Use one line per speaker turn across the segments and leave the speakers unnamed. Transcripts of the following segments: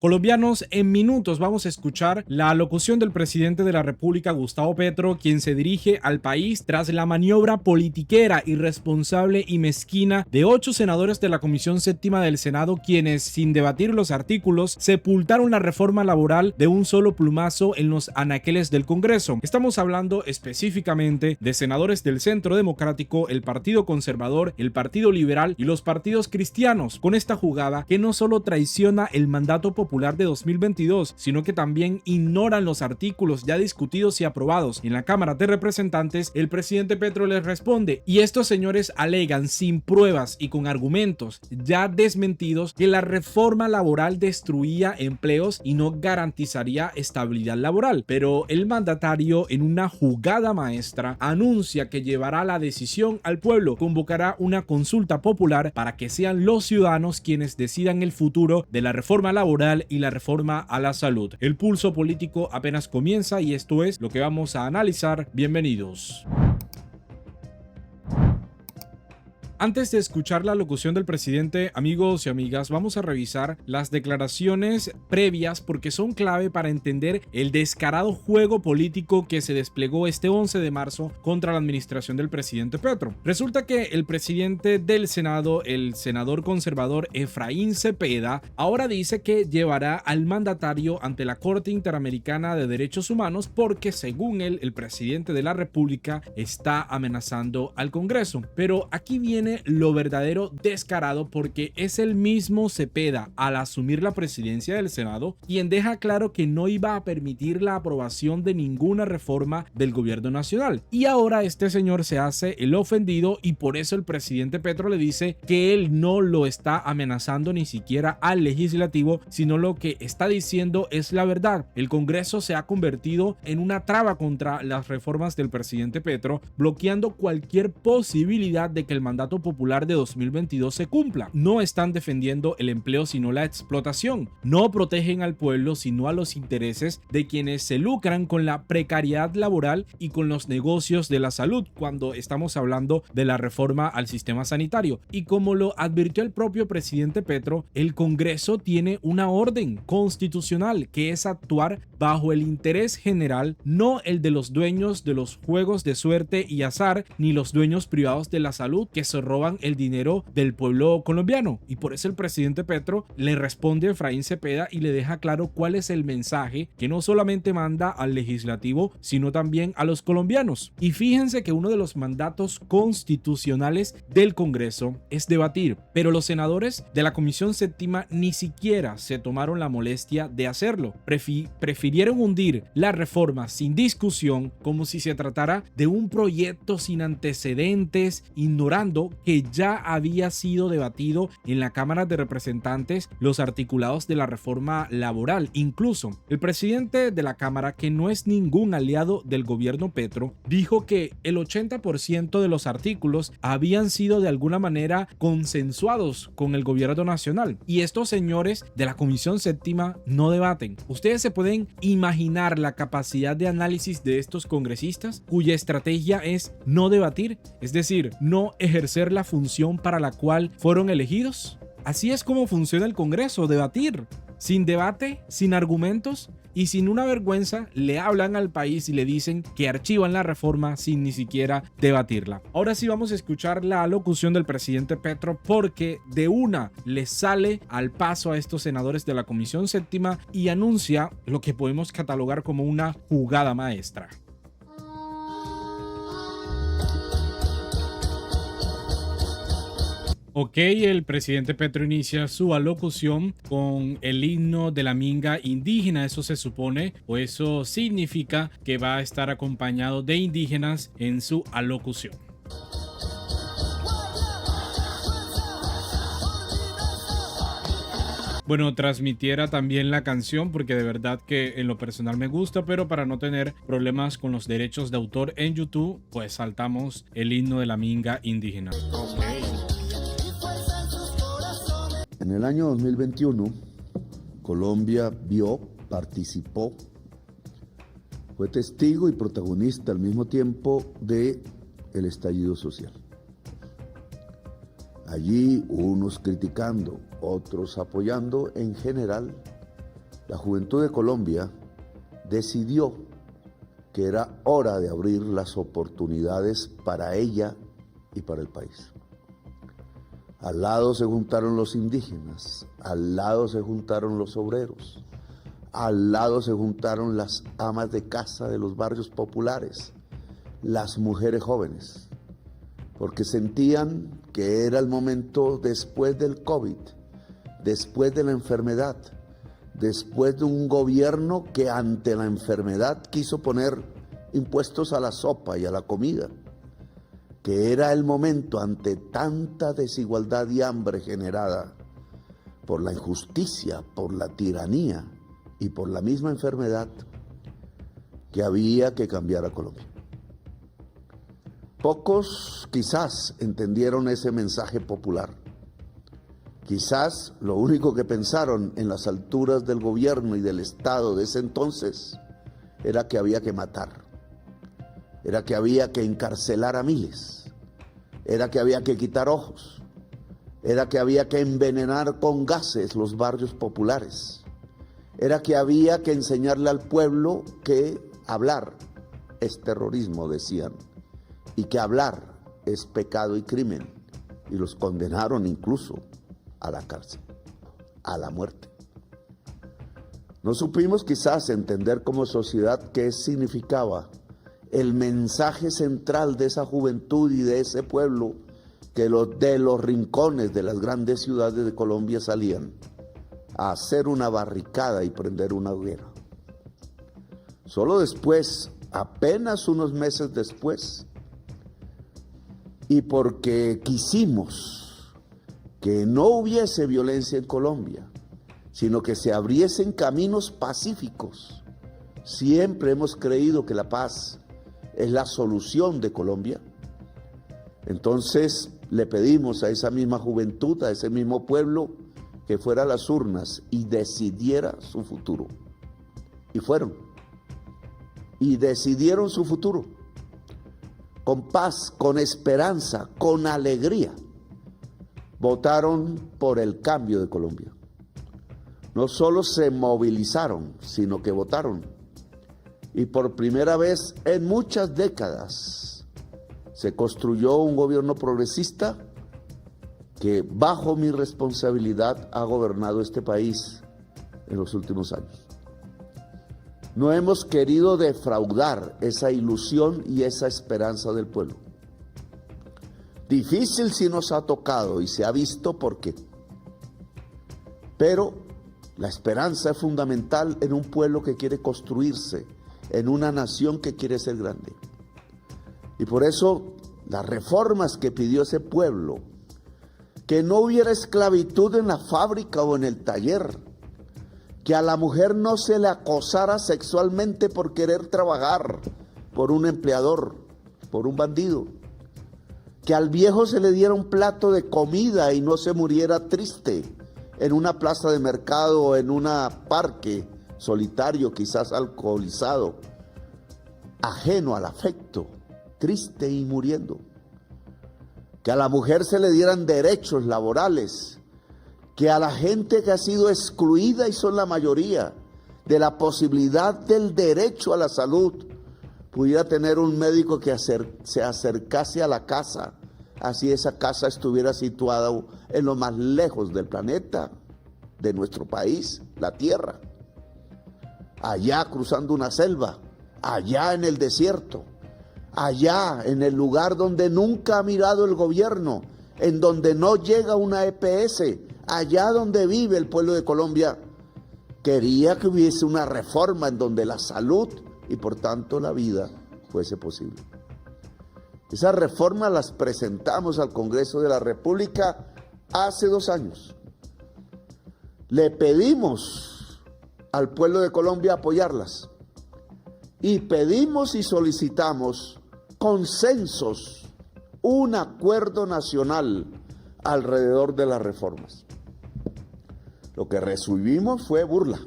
Colombianos, en minutos vamos a escuchar la alocución del presidente de la República, Gustavo Petro, quien se dirige al país tras la maniobra politiquera, irresponsable y mezquina de 8 senadores de la Comisión Séptima del Senado, quienes, sin debatir los artículos, sepultaron la reforma laboral de un solo plumazo en los anaqueles del Congreso. Estamos hablando específicamente de senadores del Centro Democrático, el Partido Conservador, el Partido Liberal y los partidos cristianos, con esta jugada que no solo traiciona el mandato popular de 2022, sino que también ignoran los artículos ya discutidos y aprobados en la Cámara de Representantes. El presidente Petro les responde y estos señores alegan sin pruebas y con argumentos ya desmentidos que la reforma laboral destruía empleos y no garantizaría estabilidad laboral. Pero el mandatario, en una jugada maestra, anuncia que llevará la decisión al pueblo, convocará una consulta popular para que sean los ciudadanos quienes decidan el futuro de la reforma laboral y la reforma a la salud. El pulso político apenas comienza y esto es lo que vamos a analizar. Bienvenidos. Antes de escuchar la locución del presidente, amigos y amigas, vamos a revisar las declaraciones previas porque son clave para entender el descarado juego político que se desplegó este 11 de marzo contra la administración del presidente Petro. Resulta que el presidente del Senado, el senador conservador Efraín Cepeda, ahora dice que llevará al mandatario ante la Corte Interamericana de Derechos Humanos porque, según él, el presidente de la República está amenazando al Congreso. Pero aquí viene lo verdadero descarado, porque es el mismo Cepeda, al asumir la presidencia del Senado, quien deja claro que no iba a permitir la aprobación de ninguna reforma del gobierno nacional. Y ahora este señor se hace el ofendido y por eso el presidente Petro le dice que él no lo está amenazando ni siquiera al legislativo, sino lo que está diciendo es la verdad. El Congreso se ha convertido en una traba contra las reformas del presidente Petro, bloqueando cualquier posibilidad de que el mandato popular de 2022 se cumpla. No están defendiendo el empleo sino la explotación. No protegen al pueblo sino a los intereses de quienes se lucran con la precariedad laboral y con los negocios de la salud cuando estamos hablando de la reforma al sistema sanitario. Y como lo advirtió el propio presidente Petro, el Congreso tiene una orden constitucional que es actuar bajo el interés general, no el de los dueños de los juegos de suerte y azar ni los dueños privados de la salud que se roban el dinero del pueblo colombiano. Y por eso el presidente Petro le responde a Efraín Cepeda y le deja claro cuál es el mensaje que no solamente manda al legislativo sino también a los colombianos. Y fíjense que uno de los mandatos constitucionales del Congreso es debatir, pero los senadores de la Comisión Séptima ni siquiera se tomaron la molestia de hacerlo. Prefirieron hundir la reforma sin discusión como si se tratara de un proyecto sin antecedentes, ignorando que ya había sido debatido en la Cámara de Representantes los articulados de la reforma laboral. Incluso el presidente de la Cámara, que no es ningún aliado del gobierno Petro, dijo que el 80% de los artículos habían sido de alguna manera consensuados con el gobierno nacional. Y estos señores de la Comisión Séptima no debaten. Ustedes se pueden imaginar la capacidad de análisis de estos congresistas cuya estrategia es no debatir, es decir, no ejercer la función para la cual fueron elegidos. Así es como funciona el Congreso: debatir. Sin debate, sin argumentos y sin una vergüenza, le hablan al país y le dicen que archivan la reforma sin ni siquiera debatirla. Ahora sí vamos a escuchar la alocución del presidente Petro, porque de una le sale al paso a estos senadores de la Comisión Séptima y anuncia lo que podemos catalogar como una jugada maestra. Ok, el presidente Petro inicia su alocución con el himno de la minga indígena. Eso se supone, o eso significa que va a estar acompañado de indígenas en su alocución. Bueno, transmitiera también la canción porque de verdad que en lo personal me gusta, pero para no tener problemas con los derechos de autor en YouTube, pues saltamos el himno de la minga indígena. Okay.
En el año 2021, Colombia vio, participó, fue testigo y protagonista al mismo tiempo del estallido social. Allí unos criticando, otros apoyando, en general la juventud de Colombia decidió que era hora de abrir las oportunidades para ella y para el país. Al lado se juntaron los indígenas, al lado se juntaron los obreros, al lado se juntaron las amas de casa de los barrios populares, las mujeres jóvenes, porque sentían que era el momento después del COVID, después de la enfermedad, después de un gobierno que ante la enfermedad quiso poner impuestos a la sopa y a la comida, que era el momento ante tanta desigualdad y hambre generada por la injusticia, por la tiranía y por la misma enfermedad, que había que cambiar a Colombia. Pocos quizás entendieron ese mensaje popular. Quizás lo único que pensaron en las alturas del gobierno y del Estado de ese entonces era que había que matar, era que había que encarcelar a miles, era que había que quitar ojos, era que había que envenenar con gases los barrios populares, era que había que enseñarle al pueblo que hablar es terrorismo, decían, y que hablar es pecado y crimen, y los condenaron incluso a la cárcel, a la muerte. No supimos quizás entender como sociedad qué significaba el mensaje central de esa juventud y de ese pueblo que de los rincones de las grandes ciudades de Colombia salían a hacer una barricada y prender una hoguera. Solo después, apenas unos meses después, y porque quisimos que no hubiese violencia en Colombia, sino que se abriesen caminos pacíficos. Siempre hemos creído que la paz es la solución de Colombia. Entonces le pedimos a esa misma juventud, a ese mismo pueblo, que fuera a las urnas y decidiera su futuro. Y fueron. Y decidieron su futuro. Con paz, con esperanza, con alegría. Votaron por el cambio de Colombia. No solo se movilizaron, sino que votaron. Y por primera vez en muchas décadas se construyó un gobierno progresista que bajo mi responsabilidad ha gobernado este país en los últimos años. No hemos querido defraudar esa ilusión y esa esperanza del pueblo. Difícil sí nos ha tocado y se ha visto por qué. Pero la esperanza es fundamental en un pueblo que quiere construirse, en una nación que quiere ser grande. Y por eso las reformas que pidió ese pueblo, que no hubiera esclavitud en la fábrica o en el taller, que a la mujer no se le acosara sexualmente por querer trabajar, por un empleador, por un bandido, que al viejo se le diera un plato de comida y no se muriera triste en una plaza de mercado o en un parque solitario, quizás alcoholizado, ajeno al afecto, triste y muriendo. Que a la mujer se le dieran derechos laborales, que a la gente que ha sido excluida, y son la mayoría, de la posibilidad del derecho a la salud, pudiera tener un médico que se acercase a la casa, así esa casa estuviera situada en lo más lejos del planeta, de nuestro país, la Tierra, allá cruzando una selva, allá en el desierto, allá en el lugar donde nunca ha mirado el gobierno, en donde no llega una EPS, allá donde vive el pueblo de Colombia. Quería que hubiese una reforma en donde la salud y por tanto la vida fuese posible. Esas reformas las presentamos al Congreso de la República hace 2 años. Le pedimos al pueblo de Colombia apoyarlas y pedimos y solicitamos consensos, un acuerdo nacional alrededor de las reformas. Lo que recibimos fue burla,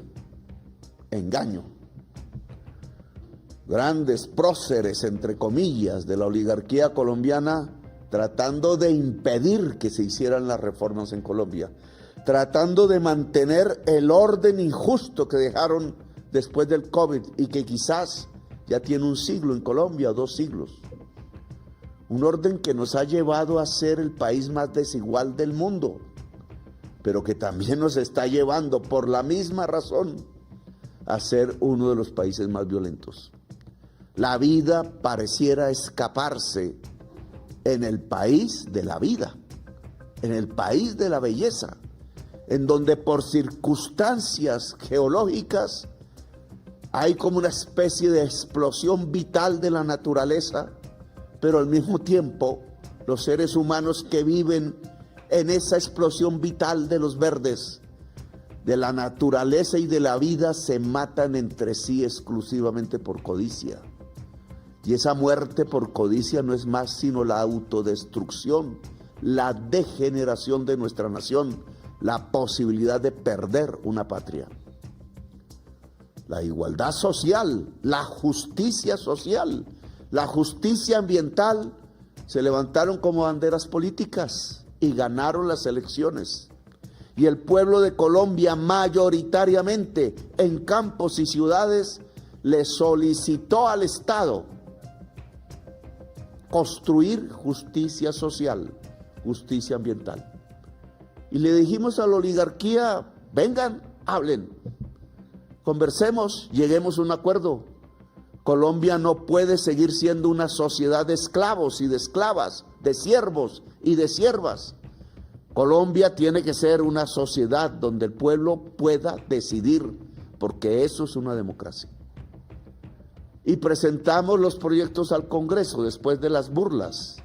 engaño. Grandes próceres, entre comillas, de la oligarquía colombiana tratando de impedir que se hicieran las reformas en Colombia. tratando de mantener el orden injusto que dejaron después del COVID y que quizás ya tiene un siglo en Colombia, o 2 siglos. Un orden que nos ha llevado a ser el país más desigual del mundo, pero que también nos está llevando, por la misma razón, a ser uno de los países más violentos. La vida pareciera escaparse en el país de la vida, en el país de la belleza, en donde por circunstancias geológicas hay como una especie de explosión vital de la naturaleza, pero al mismo tiempo los seres humanos que viven en esa explosión vital de los verdes, de la naturaleza y de la vida, se matan entre sí exclusivamente por codicia. Y esa muerte por codicia no es más sino la autodestrucción, la degeneración de nuestra nación, la posibilidad de perder una patria. La igualdad social, la justicia social, la justicia ambiental se levantaron como banderas políticas y ganaron las elecciones. Y el pueblo de Colombia mayoritariamente en campos y ciudades le solicitó al Estado construir justicia social, justicia ambiental. Y le dijimos a la oligarquía, vengan, hablen, conversemos, lleguemos a un acuerdo. Colombia no puede seguir siendo una sociedad de esclavos y de esclavas, de siervos y de siervas. Colombia tiene que ser una sociedad donde el pueblo pueda decidir, porque eso es una democracia. Y presentamos los proyectos al Congreso después de las burlas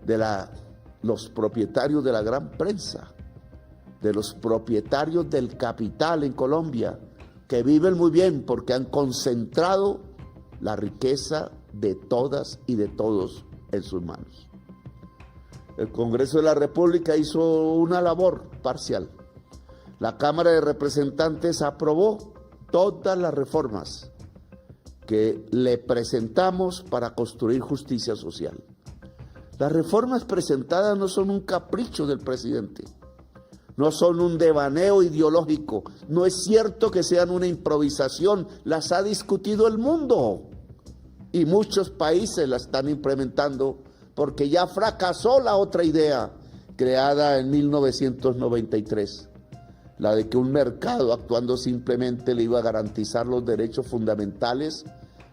de los propietarios de la gran prensa, de los propietarios del capital en Colombia, que viven muy bien porque han concentrado la riqueza de todas y de todos en sus manos. El Congreso de la República hizo una labor parcial. La Cámara de Representantes aprobó todas las reformas que le presentamos para construir justicia social. Las reformas presentadas no son un capricho del presidente, no son un devaneo ideológico, no es cierto que sean una improvisación, las ha discutido el mundo y muchos países las están implementando porque ya fracasó la otra idea creada en 1993, la de que un mercado actuando simplemente le iba a garantizar los derechos fundamentales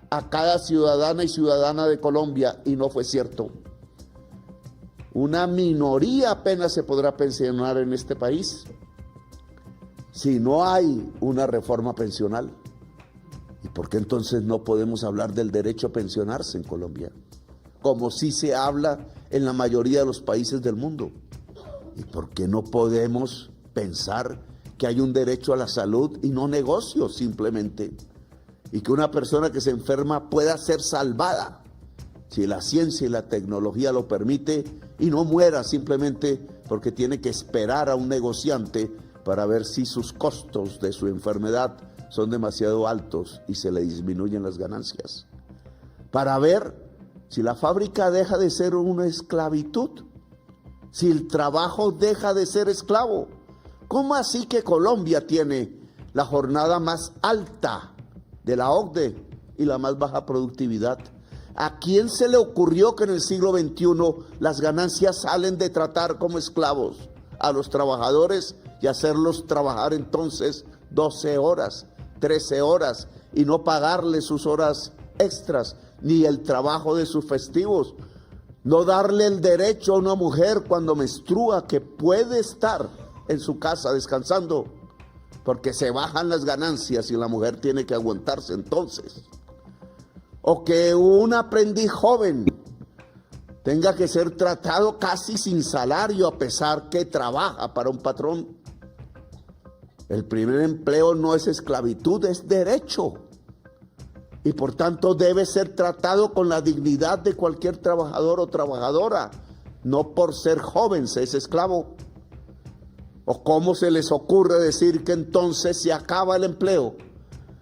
a cada ciudadana y ciudadana de Colombia, y no fue cierto. Una minoría apenas se podrá pensionar en este país si no hay una reforma pensional. ¿Y por qué entonces no podemos hablar del derecho a pensionarse en Colombia? Como sí se habla en la mayoría de los países del mundo. ¿Y por qué no podemos pensar que hay un derecho a la salud y no negocio simplemente? Y que una persona que se enferma pueda ser salvada si la ciencia y la tecnología lo permite, y no muera simplemente porque tiene que esperar a un negociante para ver si sus costos de su enfermedad son demasiado altos y se le disminuyen las ganancias. Para ver si la fábrica deja de ser una esclavitud, si el trabajo deja de ser esclavo. ¿Cómo así que Colombia tiene la jornada más alta de la OCDE y la más baja productividad? ¿A quién se le ocurrió que en el siglo XXI las ganancias salen de tratar como esclavos a los trabajadores y hacerlos trabajar entonces 12 horas, 13 horas y no pagarles sus horas extras ni el trabajo de sus festivos? No darle el derecho a una mujer cuando menstrua que puede estar en su casa descansando porque se bajan las ganancias y la mujer tiene que aguantarse entonces. O que un aprendiz joven tenga que ser tratado casi sin salario a pesar que trabaja para un patrón. El primer empleo no es esclavitud, es derecho. Y por tanto debe ser tratado con la dignidad de cualquier trabajador o trabajadora. No por ser joven se es esclavo. ¿O cómo se les ocurre decir que entonces se acaba el empleo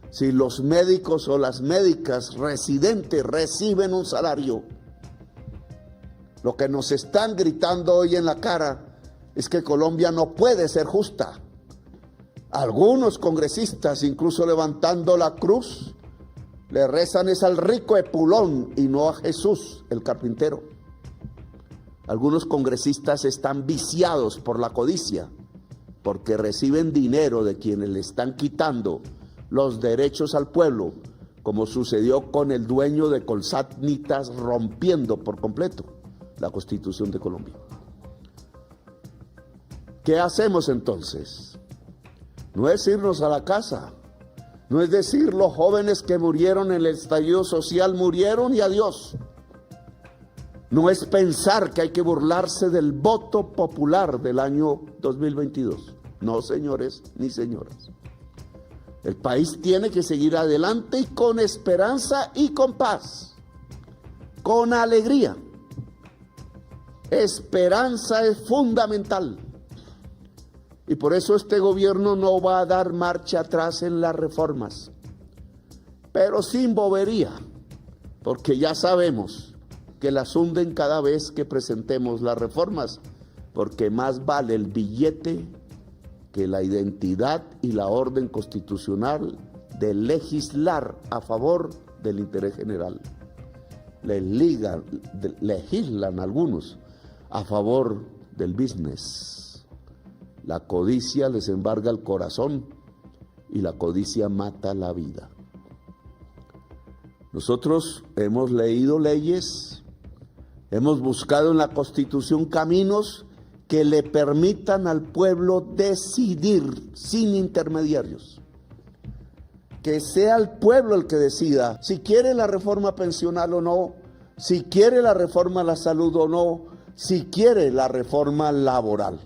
si los médicos o las médicas residentes reciben un salario? Lo que nos están gritando hoy en la cara es que Colombia no puede ser justa. Algunos congresistas, incluso levantando la cruz, le rezan es al rico Epulón y no a Jesús, el carpintero. Algunos congresistas están viciados por la codicia, porque reciben dinero de quienes le están quitando los derechos al pueblo, como sucedió con el dueño de Colsanitas, rompiendo por completo la Constitución de Colombia. ¿Qué hacemos entonces? No es irnos a la casa, no es decir los jóvenes que murieron en el estallido social murieron y adiós. No es pensar que hay que burlarse del voto popular del año 2022. No, señores ni señoras. El país tiene que seguir adelante y con esperanza y con paz, con alegría. Esperanza es fundamental. Y por eso este gobierno no va a dar marcha atrás en las reformas, pero sin bobería, porque ya sabemos que las hunden cada vez que presentemos las reformas, porque más vale el billete que la identidad y la orden constitucional de legislar a favor del interés general. Legislan algunos a favor del business. La codicia les embarga el corazón y la codicia mata la vida. Nosotros hemos leído leyes, hemos buscado en la Constitución caminos que le permitan al pueblo decidir sin intermediarios. Que sea el pueblo el que decida si quiere la reforma pensional o no, si quiere la reforma a la salud o no, si quiere la reforma laboral.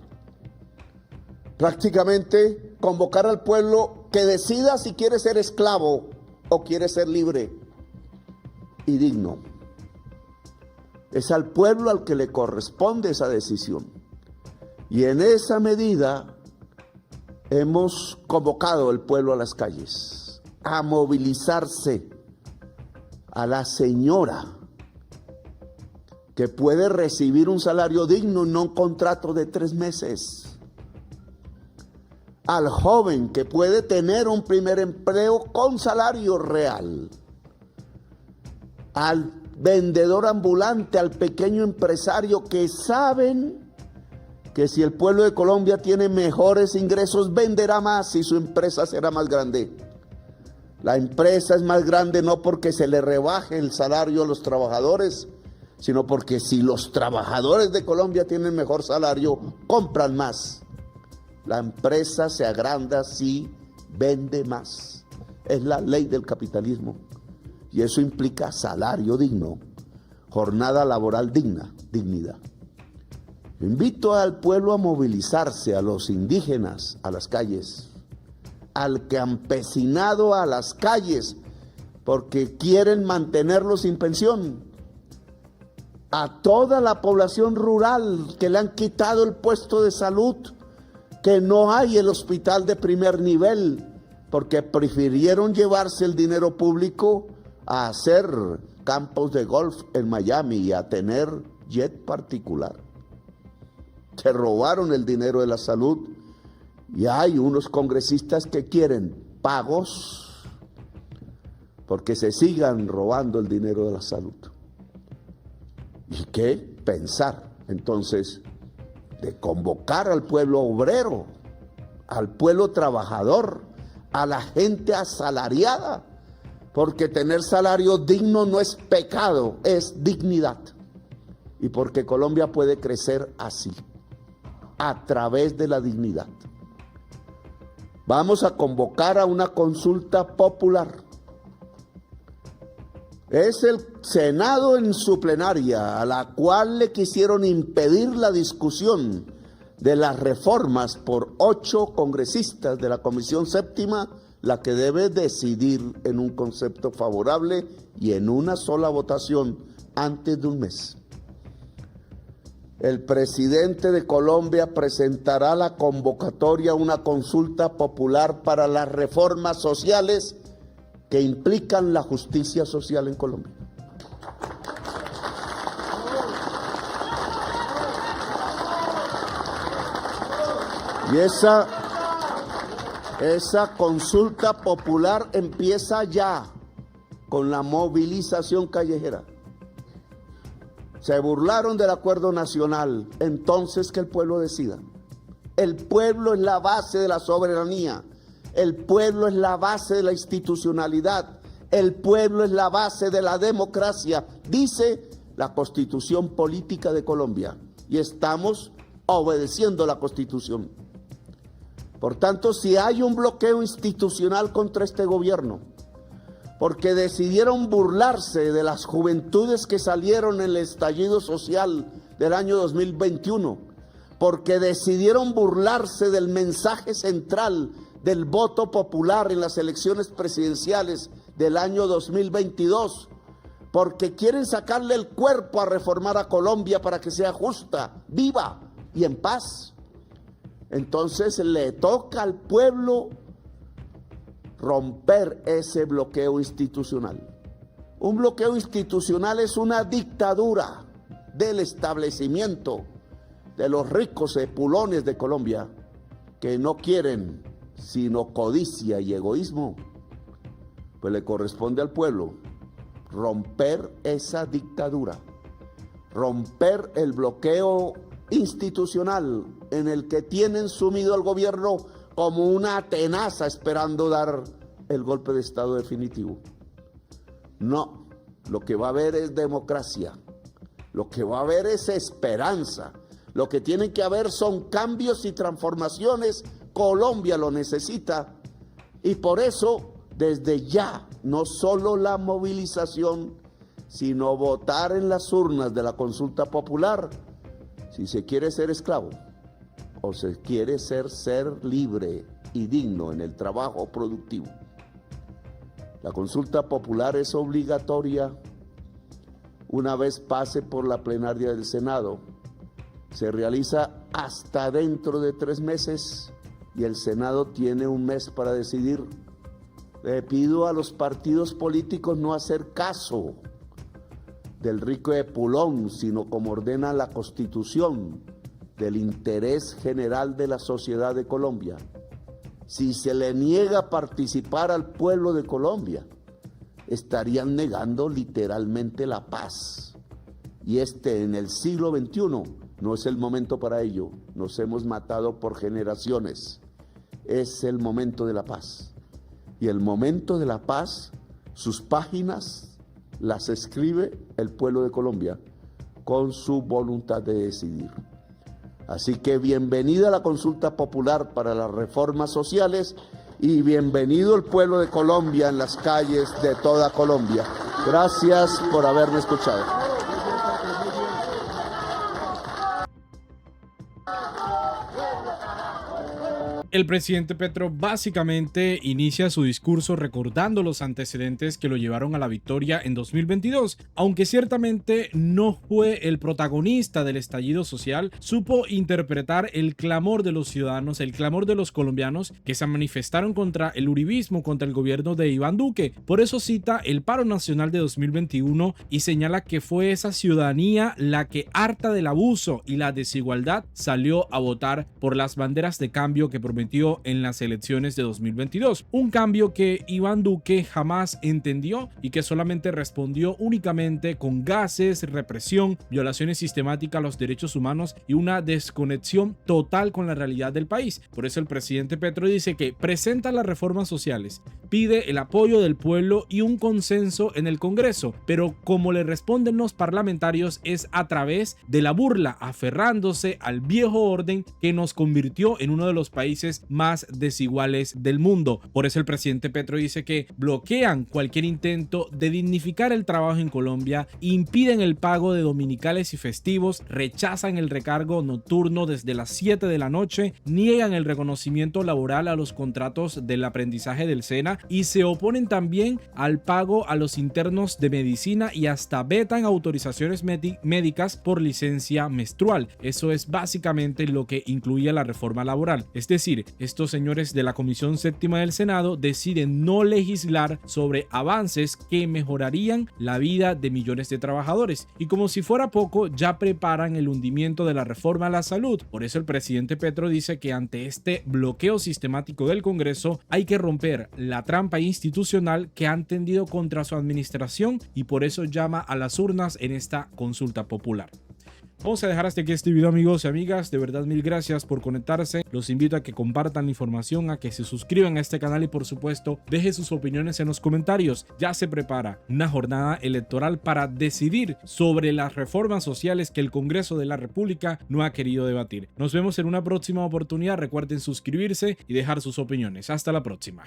Prácticamente convocar al pueblo que decida si quiere ser esclavo o quiere ser libre y digno. Es al pueblo al que le corresponde esa decisión. Y en esa medida hemos convocado al pueblo a las calles, a movilizarse, a la señora que puede recibir un salario digno, no un contrato de 3 meses. Al joven que puede tener un primer empleo con salario real. Al vendedor ambulante, al pequeño empresario que saben que si el pueblo de Colombia tiene mejores ingresos, venderá más y su empresa será más grande. La empresa es más grande no porque se le rebaje el salario a los trabajadores, sino porque si los trabajadores de Colombia tienen mejor salario, compran más. La empresa se agranda si vende más. Es la ley del capitalismo. Y eso implica salario digno, jornada laboral digna, dignidad. Invito al pueblo a movilizarse, a los indígenas a las calles, al campesinado a las calles, porque quieren mantenerlo sin pensión. A toda la población rural que le han quitado el puesto de salud, que no hay el hospital de primer nivel, porque prefirieron llevarse el dinero público a hacer campos de golf en Miami y a tener jet particular. Se robaron el dinero de la salud y hay unos congresistas que quieren pagos porque se sigan robando el dinero de la salud. ¿Y qué pensar entonces de convocar al pueblo obrero, al pueblo trabajador, a la gente asalariada? Porque tener salario digno no es pecado, es dignidad. Y porque Colombia puede crecer así, a través de la dignidad. Vamos a convocar a una consulta popular. Es el Senado en su plenaria, a la cual le quisieron impedir la discusión de las reformas por 8 congresistas de la Comisión Séptima, la que debe decidir en un concepto favorable y en una sola votación antes de un mes. El presidente de Colombia presentará la convocatoria a una consulta popular para las reformas sociales que implican la justicia social en Colombia. Y esa consulta popular empieza ya con la movilización callejera. Se burlaron del acuerdo nacional, entonces que el pueblo decida. El pueblo es la base de la soberanía, el pueblo es la base de la institucionalidad, el pueblo es la base de la democracia, dice la Constitución Política de Colombia, y estamos obedeciendo la Constitución. Por tanto, si hay un bloqueo institucional contra este gobierno, porque decidieron burlarse de las juventudes que salieron en el estallido social del año 2021, porque decidieron burlarse del mensaje central del voto popular en las elecciones presidenciales del año 2022, porque quieren sacarle el cuerpo a reformar a Colombia para que sea justa, viva y en paz. Entonces le toca al pueblo romper ese bloqueo institucional. Un bloqueo institucional es una dictadura del establecimiento de los ricos epulones de Colombia que no quieren sino codicia y egoísmo. Pues le corresponde al pueblo romper esa dictadura, romper el bloqueo institucional en el que tienen sumido al gobierno como una tenaza esperando dar el golpe de Estado definitivo. No, lo que va a haber es democracia, lo que va a haber es esperanza, lo que tiene que haber son cambios y transformaciones. Colombia lo necesita y por eso desde ya no solo la movilización, sino votar en las urnas de la consulta popular si se quiere ser esclavo o se quiere ser libre y digno en el trabajo productivo. La consulta popular es obligatoria una vez pase por la plenaria del Senado. Se realiza hasta dentro de 3 meses y el Senado tiene 1 mes para decidir. Le pido a los partidos políticos no hacer caso del rico epulón, sino como ordena la Constitución, del interés general de la sociedad de Colombia. Si se le niega participar al pueblo de Colombia, estarían negando literalmente la paz. Y en el siglo XXI no es el momento para ello. Nos hemos matado por generaciones. Es el momento de la paz. Y el momento de la paz, sus páginas las escribe el pueblo de Colombia con su voluntad de decidir. Así que bienvenida a la consulta popular para las reformas sociales y bienvenido el pueblo de Colombia en las calles de toda Colombia. Gracias por haberme escuchado.
El presidente Petro básicamente inicia su discurso recordando los antecedentes que lo llevaron a la victoria en 2022. Aunque ciertamente no fue el protagonista del estallido social, supo interpretar el clamor de los ciudadanos, el clamor de los colombianos que se manifestaron contra el uribismo, contra el gobierno de Iván Duque. Por eso cita el paro nacional de 2021 y señala que fue esa ciudadanía la que, harta del abuso y la desigualdad, salió a votar por las banderas de cambio que prometió en las elecciones de 2022, un cambio que Iván Duque jamás entendió y que solamente respondió únicamente con gases, represión, violaciones sistemáticas a los derechos humanos y una desconexión total con la realidad del país. Por eso el presidente Petro dice que presenta las reformas sociales, pide el apoyo del pueblo y un consenso en el Congreso, pero como le responden los parlamentarios es a través de la burla, aferrándose al viejo orden que nos convirtió en uno de los países más desiguales del mundo. Por eso el presidente Petro dice que bloquean cualquier intento de dignificar el trabajo en Colombia, impiden el pago de dominicales y festivos, rechazan el recargo nocturno desde las 7 de la noche, niegan el reconocimiento laboral a los contratos del aprendizaje del SENA y se oponen también al pago a los internos de medicina y hasta vetan autorizaciones médicas por licencia menstrual. Eso es básicamente lo que incluía la reforma laboral. Es decir, decir, estos señores de la Comisión Séptima del Senado deciden no legislar sobre avances que mejorarían la vida de millones de trabajadores. Y como si fuera poco, ya preparan el hundimiento de la reforma a la salud. Por eso el presidente Petro dice que ante este bloqueo sistemático del Congreso hay que romper la trampa institucional que han tendido contra su administración y por eso llama a las urnas en esta consulta popular. Vamos a dejar hasta aquí este video, amigos y amigas. De verdad, mil gracias por conectarse. Los invito a que compartan la información, a que se suscriban a este canal y por supuesto dejen sus opiniones en los comentarios. Ya se prepara una jornada electoral para decidir sobre las reformas sociales que el Congreso de la República no ha querido debatir. Nos vemos en una próxima oportunidad. Recuerden suscribirse y dejar sus opiniones. Hasta la próxima.